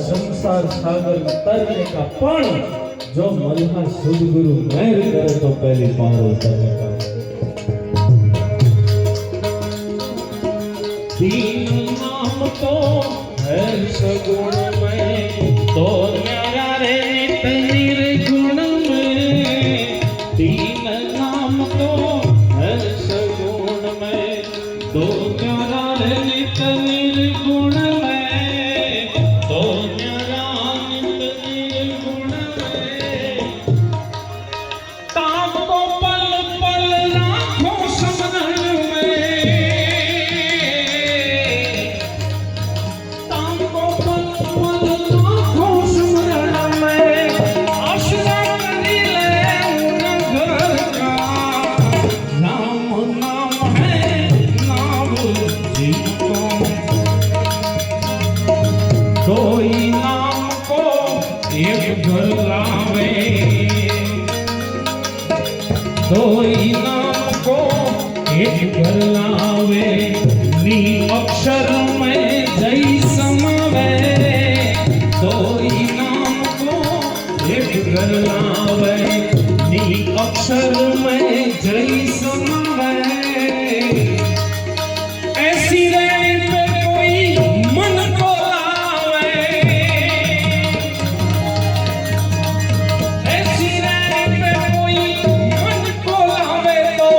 संसार सागर तरने का पानी जो मल्हा सदगुरु मेहर करे तो पहली पार उतरने का दीन नाम तो है सगुण में तो न्यारा रे नित निर्गुण में दीन नाम तो है सगुण में तो न्यारा रे नित निर्गुण में कोई नाम को एक कर लावे नी अक्षर में जय समावे कोई नाम को एक घर लावे नी अक्षर में जय समावे ऐसी रहनी पे कोई मन को लावे ऐसी रहनी पे कोई मन को लावे तो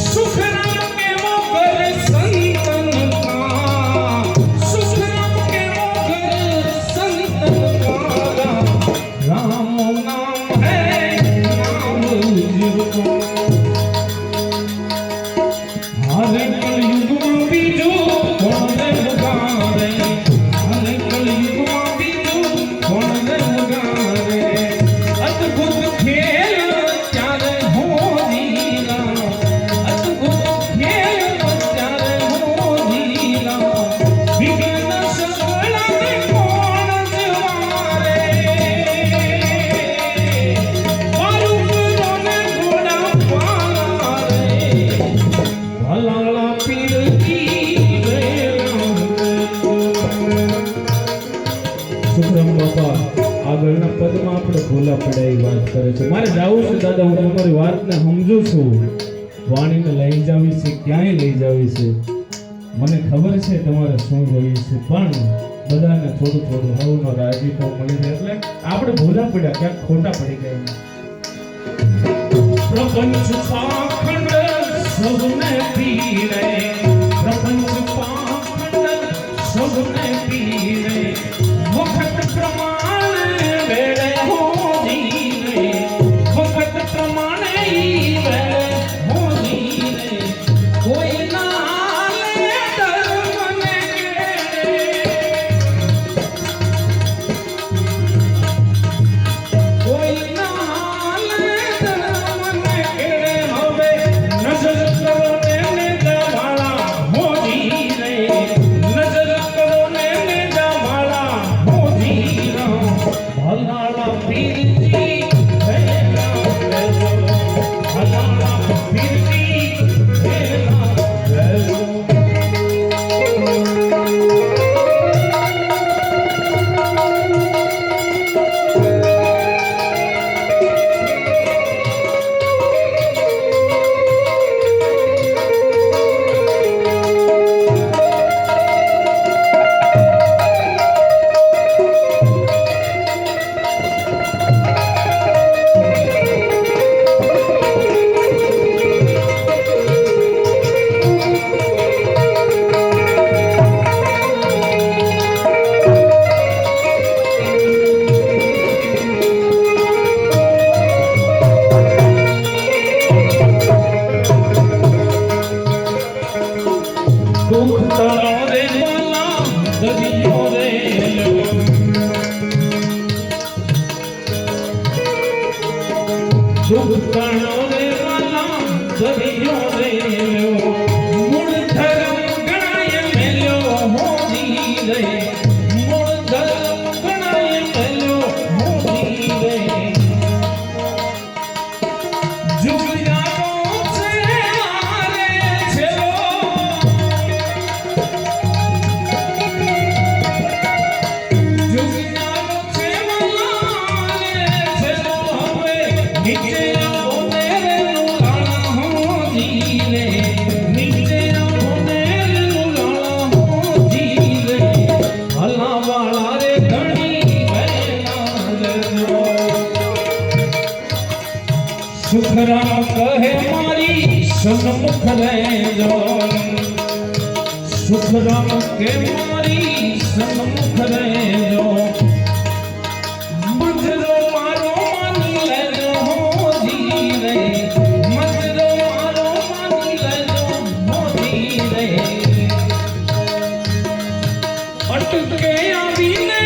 सुख राम के वो घर संतन का सुख राम के वो घर संतन का राम नाम है नाम जिसको हारे कलयुग में बीजो कौन रे पुकारे हारे कलयुग में बीजो कौन रे पुकारे अद्भुत खेल चारे हो लीला अद्भुत खेल चारे हो लीला विघ्न सकल ने कौन जवारे बालू रोने घोड़ा पाला रे भलाला पीर की સુખરામ બાપા આગળના પદમાં આપણે ભૂલા પડાઈ વાત કરે છે. મારે જાવું છે દાદા, હું તમારી વાતને સમજુ છું. વાણીને લઈ જાવી છે, ક્યાંય લઈ જાવી છે, મને ખબર છે તમારે શું જોઈએ છે, પણ બધાને થોડું થોડું હવનો રાજીપો મળી રહે એટલે આપણે ભૂલા પડ્યા, ક્યાંક ખોટા પડી ગયા. प्रपंच पाखंड सबने पीरे प्रपंच पाखंड सबने पीरे वक्त प्रमाणे वेड़े हो जीरे वक्त प्रमाणे ही वेड़े हो जीरे कोई ना ले धर्म ने कोई ना ले धर्म ने केड़े हवे नजर करो ने दवाला हो जीरे नजर करो ने दवाला हो जीरा भलाला पीरजी वेला वेलो भलाला पीरजी वेला वेलो दुख तारो रे वाला दरियो रे लो दुख तारो रे वाला दरियो रे लो मूल धर्म गणाय मेलो हो जीरे मूल धर्म गणाय मेलो हो जीरे जुग जागो से हारे छेलो सुखराम कहे मारी सन्मुख लेजो सुखराम के मारी सन्मुख लेजो मजरो मारो मानी लेजो हो जीरे मजरो मारो मानी लेजो हो जीरे अटके आवीने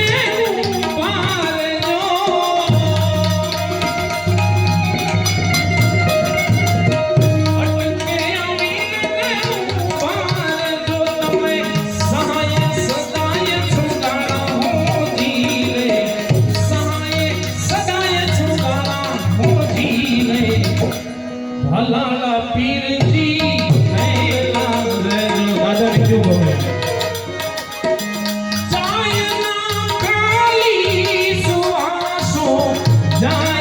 भलाला पीरजी मेला रे दादा क्यों बोले चायना काली सुवासो જાય